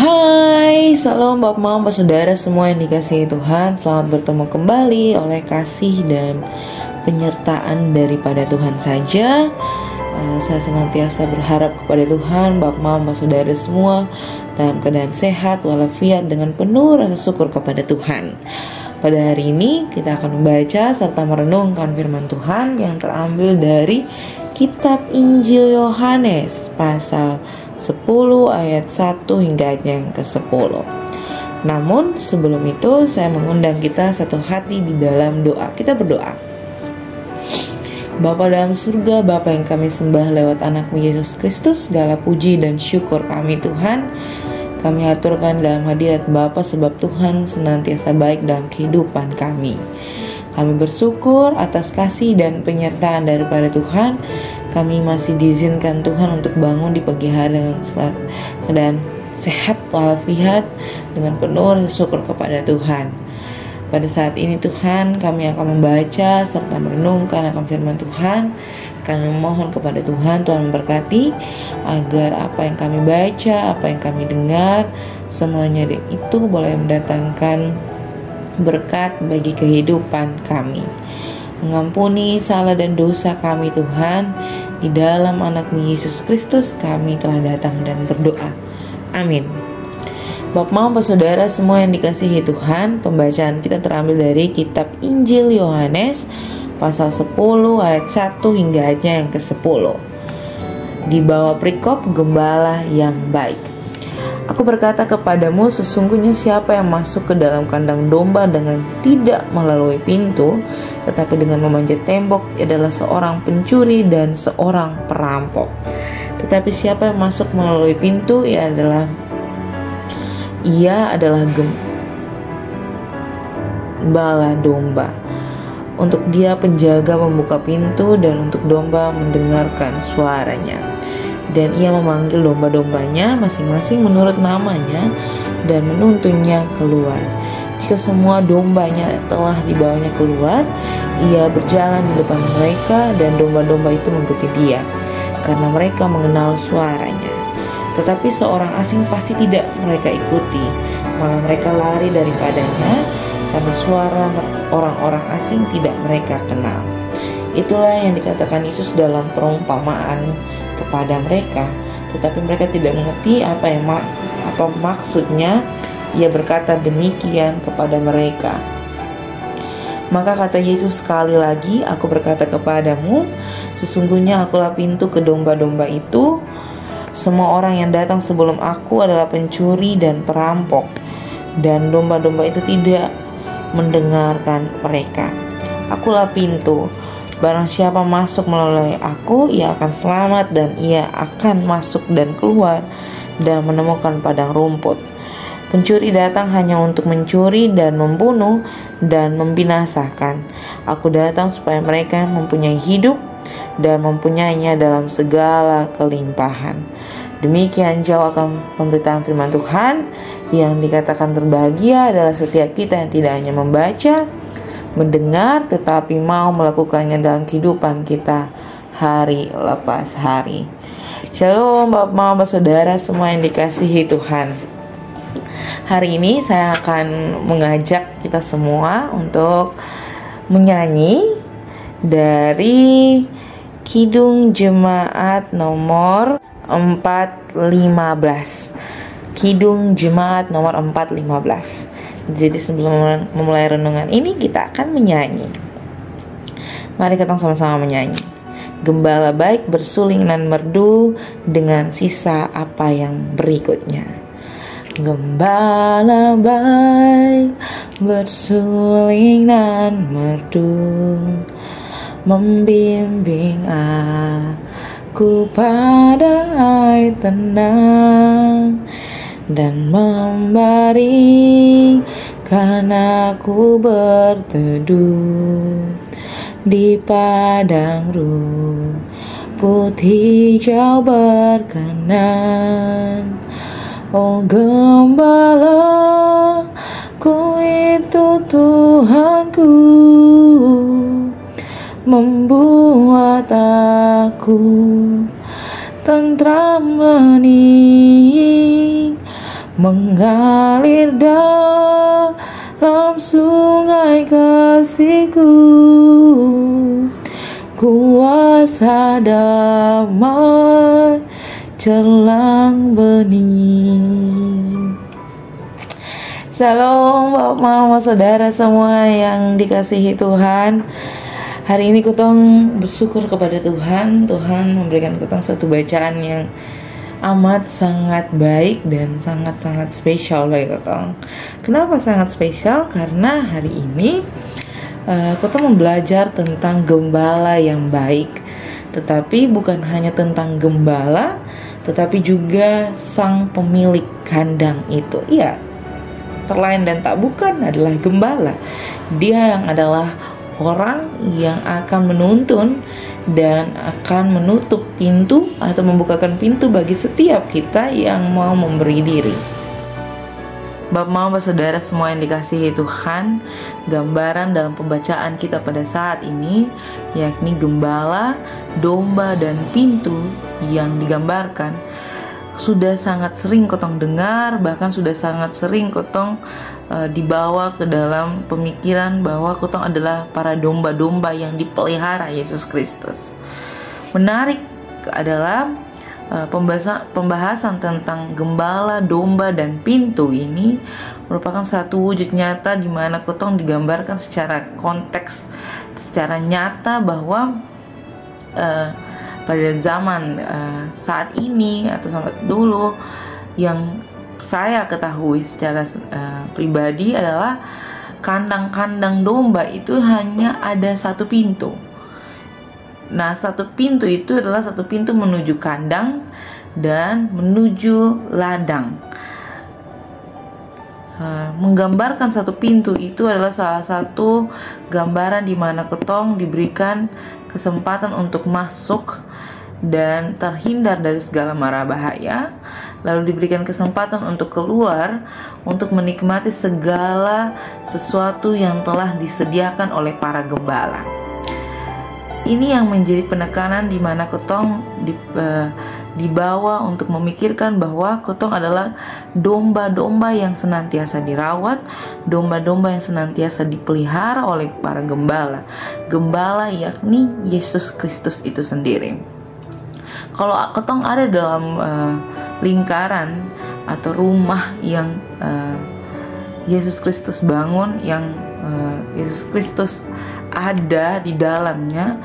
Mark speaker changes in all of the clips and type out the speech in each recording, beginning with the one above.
Speaker 1: Hai, salam Bapak Mama, Saudara semua yang dikasihi Tuhan. Selamat bertemu kembali oleh kasih dan penyertaan daripada Tuhan saja. Saya senantiasa berharap kepada Tuhan, Bapak Mama, Saudara semua dalam keadaan sehat walafiat dengan penuh rasa syukur kepada Tuhan. Pada hari ini kita akan membaca serta merenungkan firman Tuhan yang terambil dari Kitab Injil Yohanes pasal 10 ayat 1 hingga ayat yang ke-10. Namun sebelum itu saya mengundang kita satu hati di dalam doa. Kita berdoa. Bapa dalam surga, Bapa yang kami sembah lewat anak-Mu Yesus Kristus, segala puji dan syukur kami Tuhan kami aturkan dalam hadirat Bapa, sebab Tuhan senantiasa baik dalam kehidupan kami. Kami bersyukur atas kasih dan penyertaan daripada Tuhan. Kami masih diizinkan Tuhan untuk bangun di pagi hari dengan keadaan sehat walafiat dengan penuh rasa syukur kepada Tuhan. Pada saat ini Tuhan, kami akan membaca serta merenungkan akan firman Tuhan. Kami mohon kepada Tuhan memberkati agar apa yang kami baca, apa yang kami dengar, semuanya itu boleh mendatangkan berkat bagi kehidupan kami. Mengampuni salah dan dosa kami Tuhan. Di dalam anak-Mu Yesus Kristus kami telah datang dan berdoa. Amin. Bapak, saudara semua yang dikasihi Tuhan, pembacaan kita terambil dari Kitab Injil Yohanes pasal 10 ayat 1 hingga ayatnya yang ke-10. Di bawah perikop gembala yang baik. Aku berkata kepadamu, sesungguhnya siapa yang masuk ke dalam kandang domba dengan tidak melalui pintu, tetapi dengan memanjat tembok, adalah seorang pencuri dan seorang perampok. Tetapi siapa yang masuk melalui pintu, ia adalah gembala domba. Untuk dia penjaga membuka pintu dan untuk domba mendengarkan suaranya. Dan ia memanggil domba-dombanya masing-masing menurut namanya dan menuntunnya keluar. Jika semua dombanya telah dibawanya keluar, ia berjalan di depan mereka dan domba-domba itu mengikuti dia, karena mereka mengenal suaranya. Tetapi seorang asing pasti tidak mereka ikuti, malah mereka lari daripadanya, karena suara orang-orang asing tidak mereka kenal. Itulah yang dikatakan Yesus dalam perumpamaan kepada mereka, tetapi mereka tidak mengerti apa maksudnya. Ia berkata demikian kepada mereka. Maka kata Yesus sekali lagi, aku berkata kepadamu, sesungguhnya akulah pintu ke domba-domba itu. Semua orang yang datang sebelum aku adalah pencuri dan perampok, dan domba-domba itu tidak mendengarkan mereka. Akulah pintu. Barang siapa masuk melalui aku, ia akan selamat dan ia akan masuk dan keluar dan menemukan padang rumput. Pencuri datang hanya untuk mencuri dan membunuh dan membinasakan. Aku datang supaya mereka mempunyai hidup dan mempunyainya dalam segala kelimpahan. Demikian jauh akan pemberitaan firman Tuhan. Yang dikatakan berbahagia adalah setiap kita yang tidak hanya membaca, mendengar, tetapi mau melakukannya dalam kehidupan kita hari lepas hari. Shalom Bapak, Saudara semua yang dikasihi Tuhan. Hari ini saya akan mengajak kita semua untuk menyanyi dari Kidung Jemaat nomor 415. Kidung Jemaat nomor 415. Jadi sebelum memulai renungan ini kita akan menyanyi. Mari kita sama-sama menyanyi. Gembala baik bersuling dan merdu dengan sisa apa yang berikutnya. Gembala baik bersuling dan merdu, membimbing aku pada air tenang, dan membaringkan aku berteduh di padang rumput hijau berkenan. Oh gembala ku itu Tuhanku, membuat aku tentram, hening mengalir dalam sungai kasih-Ku, kuasa damai jelang bening. Shalom Bapak Mama Saudara semua yang dikasihi Tuhan. Hari ini kutong bersyukur kepada Tuhan. Tuhan memberikan kutong satu bacaan yang amat sangat baik dan sangat-sangat spesial bagi kutong. Kenapa sangat spesial? Karena hari ini kutong belajar tentang gembala yang baik. Tetapi bukan hanya tentang gembala, tetapi juga sang pemilik kandang itu. Iya, terlain dan tak bukan adalah gembala. Dia yang adalah orang yang akan menuntun dan akan menutup pintu atau membukakan pintu bagi setiap kita yang mau memberi diri. Bapak Mama Saudara semua yang dikasihi Tuhan, gambaran dalam pembacaan kita pada saat ini yakni gembala, domba, dan pintu yang digambarkan sudah sangat sering kotong dengar, bahkan sudah sangat sering kotong dibawa ke dalam pemikiran bahwa kotong adalah para domba-domba yang dipelihara Yesus Kristus. Menarik adalah pembahasan tentang gembala, domba, dan pintu ini merupakan satu wujud nyata di mana kotong digambarkan secara konteks, secara nyata bahwa pada zaman saat ini atau saat dulu yang saya ketahui secara pribadi adalah kandang-kandang domba itu hanya ada satu pintu. Nah, satu pintu itu adalah satu pintu menuju kandang dan menuju ladang. Menggambarkan satu pintu itu adalah salah satu gambaran di mana ketong diberikan kesempatan untuk masuk dan terhindar dari segala mara bahaya, lalu diberikan kesempatan untuk keluar untuk menikmati segala sesuatu yang telah disediakan oleh para gembala. Ini yang menjadi penekanan di mana kotong dibawa untuk memikirkan bahwa kotong adalah domba-domba yang senantiasa dirawat, domba-domba yang senantiasa dipelihara oleh para gembala. Gembala yakni Yesus Kristus itu sendiri. Kalau kotong ada dalam lingkaran atau rumah yang Yesus Kristus bangun, yang Yesus Kristus ada di dalamnya,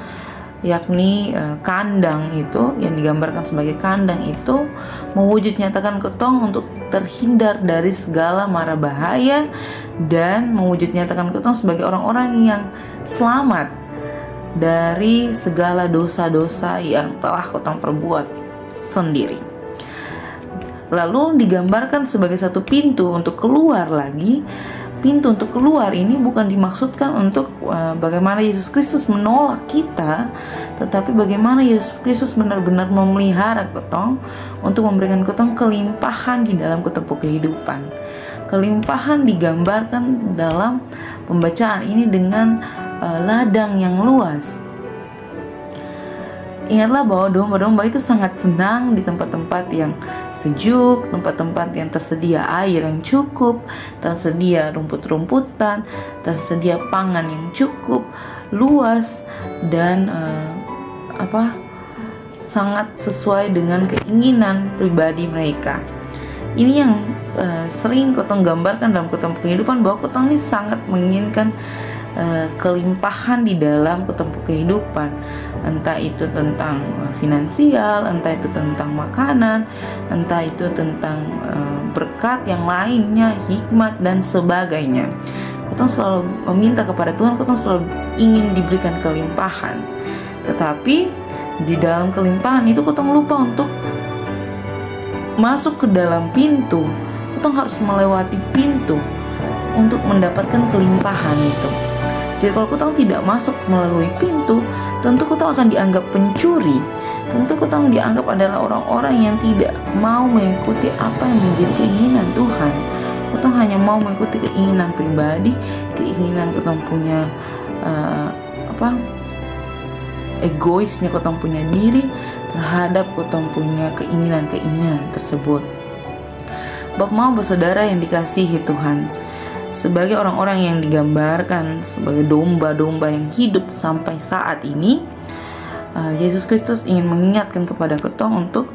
Speaker 1: yakni kandang itu yang digambarkan sebagai kandang itu mewujud nyatakan ketong untuk terhindar dari segala mara bahaya dan mewujud nyatakan ketong sebagai orang-orang yang selamat dari segala dosa-dosa yang telah ketong perbuat sendiri. Lalu digambarkan sebagai satu pintu untuk keluar lagi. Pintu untuk keluar ini bukan dimaksudkan untuk bagaimana Yesus Kristus menolak kita, tetapi bagaimana Yesus Kristus benar-benar memelihara ketong untuk memberikan ketong kelimpahan di dalam ketepuk kehidupan. Kelimpahan digambarkan dalam pembacaan ini dengan ladang yang luas. Ingatlah bahwa domba-domba itu sangat senang di tempat-tempat yang sejuk, tempat-tempat yang tersedia air yang cukup, tersedia rumput-rumputan, tersedia pangan yang cukup, luas, dan sangat sesuai dengan keinginan pribadi mereka. Ini yang sering kotong gambarkan dalam ketemu kehidupan, bahwa kotong ini sangat menginginkan kelimpahan di dalam ketemu kehidupan, entah itu tentang finansial, entah itu tentang makanan, entah itu tentang berkat yang lainnya, hikmat dan sebagainya. Kotong selalu meminta kepada Tuhan, kotong selalu ingin diberikan kelimpahan. Tetapi di dalam kelimpahan itu kotong lupa untuk masuk ke dalam pintu. Kotong harus melewati pintu untuk mendapatkan kelimpahan itu. Jadi kalau kotong tidak masuk melalui pintu, tentu kotong akan dianggap pencuri. Tentu kotong dianggap adalah orang-orang yang tidak mau mengikuti apa yang menjadi keinginan Tuhan. Kotong hanya mau mengikuti keinginan pribadi, keinginan kotong punya egoisnya kotong punya diri terhadap kotong punya keinginan-keinginan tersebut. Bapak Mama Saudara yang dikasihi Tuhan, sebagai orang-orang yang digambarkan sebagai domba-domba yang hidup sampai saat ini, Yesus Kristus ingin mengingatkan kepada ketong untuk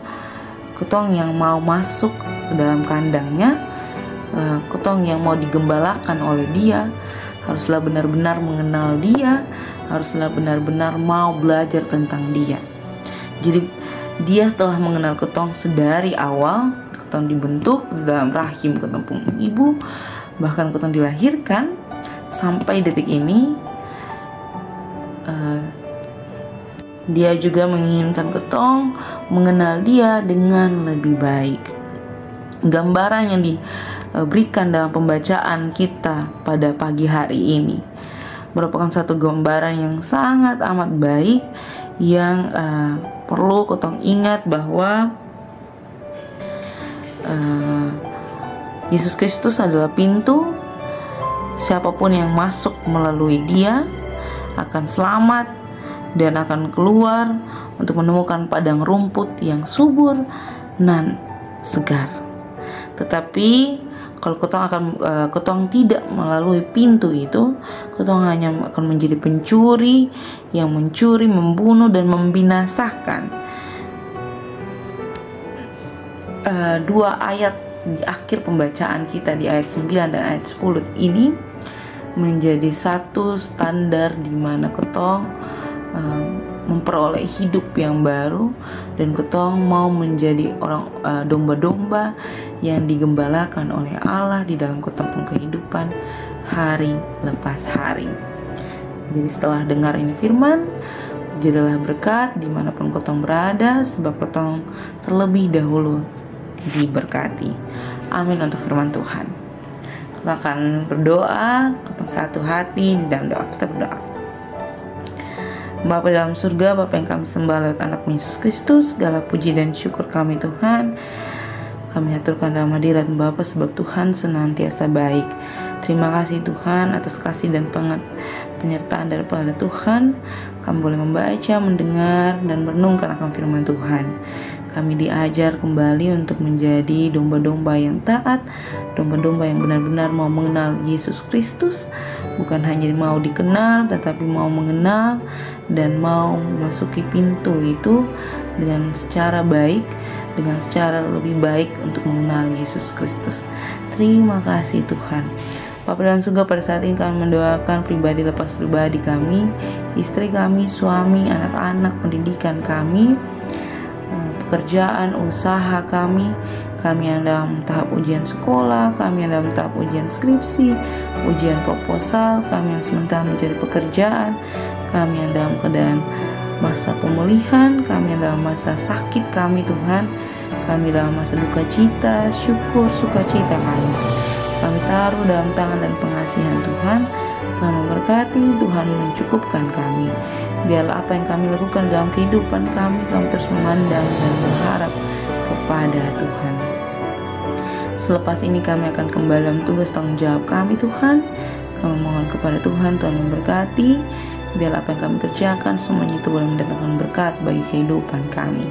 Speaker 1: ketong yang mau masuk ke dalam kandangnya, ketong yang mau digembalakan oleh Dia, haruslah benar-benar mengenal Dia, haruslah benar-benar mau belajar tentang Dia. Jadi Dia telah mengenal ketong sedari awal, ketong dibentuk di dalam rahim ketong pun ibu, bahkan ketong dilahirkan sampai detik ini. Dia juga menginginkan ketong mengenal Dia dengan lebih baik. Gambaran yang diberikan dalam pembacaan kita pada pagi hari ini merupakan satu gambaran yang sangat amat baik, yang perlu ketong ingat bahwa Yesus Kristus adalah pintu. Siapapun yang masuk melalui Dia akan selamat dan akan keluar untuk menemukan padang rumput yang subur dan segar. Tetapi kalau ketong tidak melalui pintu itu, ketong hanya akan menjadi pencuri yang mencuri, membunuh dan membinasakan. Dua ayat di akhir pembacaan kita di ayat 9 dan ayat 10 ini menjadi satu standar di mana ketong memperoleh hidup yang baru, dan ketong mau menjadi orang domba-domba yang digembalakan oleh Allah di dalam ketong kehidupan hari lepas hari. Jadi setelah dengar ini firman, jadilah berkat dimanapun ketong berada, sebab ketong terlebih dahulu diberkati. Amin untuk firman Tuhan. Kita akan berdoa, ketong satu hati di dalam doa. Kita berdoa. Bapa dalam surga, Bapa yang kami sembah lewat anak Yesus Kristus, segala puji dan syukur kami Tuhan, kami aturkan dalam hadirat Bapa, sebab Tuhan senantiasa baik. Terima kasih Tuhan atas kasih dan penyertaan daripada Tuhan. Kami boleh membaca, mendengar, dan merenungkan akan firman Tuhan. Kami diajar kembali untuk menjadi domba-domba yang taat, domba-domba yang benar-benar mau mengenal Yesus Kristus, bukan hanya mau dikenal, tetapi mau mengenal dan mau memasuki pintu itu dengan secara baik, dengan secara lebih baik untuk mengenal Yesus Kristus. Terima kasih Tuhan. Bapa dalam surga, pada saat ini kami mendoakan pribadi lepas pribadi kami, istri kami, suami, anak-anak, pendidikan kami, pekerjaan, usaha kami yang dalam tahap ujian sekolah, kami yang dalam tahap ujian skripsi, ujian proposal, kami yang sementara mencari pekerjaan, kami yang dalam keadaan masa pemulihan, kami yang dalam masa sakit kami Tuhan, kami dalam masa duka cita, syukur, sukacita kami taruh dalam tangan dan pengasihan Tuhan. Tuhan memberkati, Tuhan mencukupkan kami. Biarlah apa yang kami lakukan dalam kehidupan kami terus memandang dan berharap kepada Tuhan. Selepas ini kami akan kembali dalam tugas tanggung jawab kami Tuhan. Kami mohon kepada Tuhan, Tuhan memberkati. Biarlah apa yang kami kerjakan semuanya itu boleh mendatangkan berkat bagi kehidupan kami.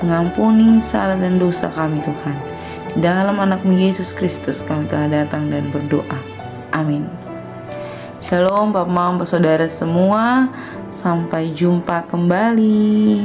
Speaker 1: Mengampuni salah dan dosa kami Tuhan. Di dalam anak-Mu Yesus Kristus kami telah datang dan berdoa. Amin. Shalom Bapak Mama Saudara semua. Sampai jumpa kembali.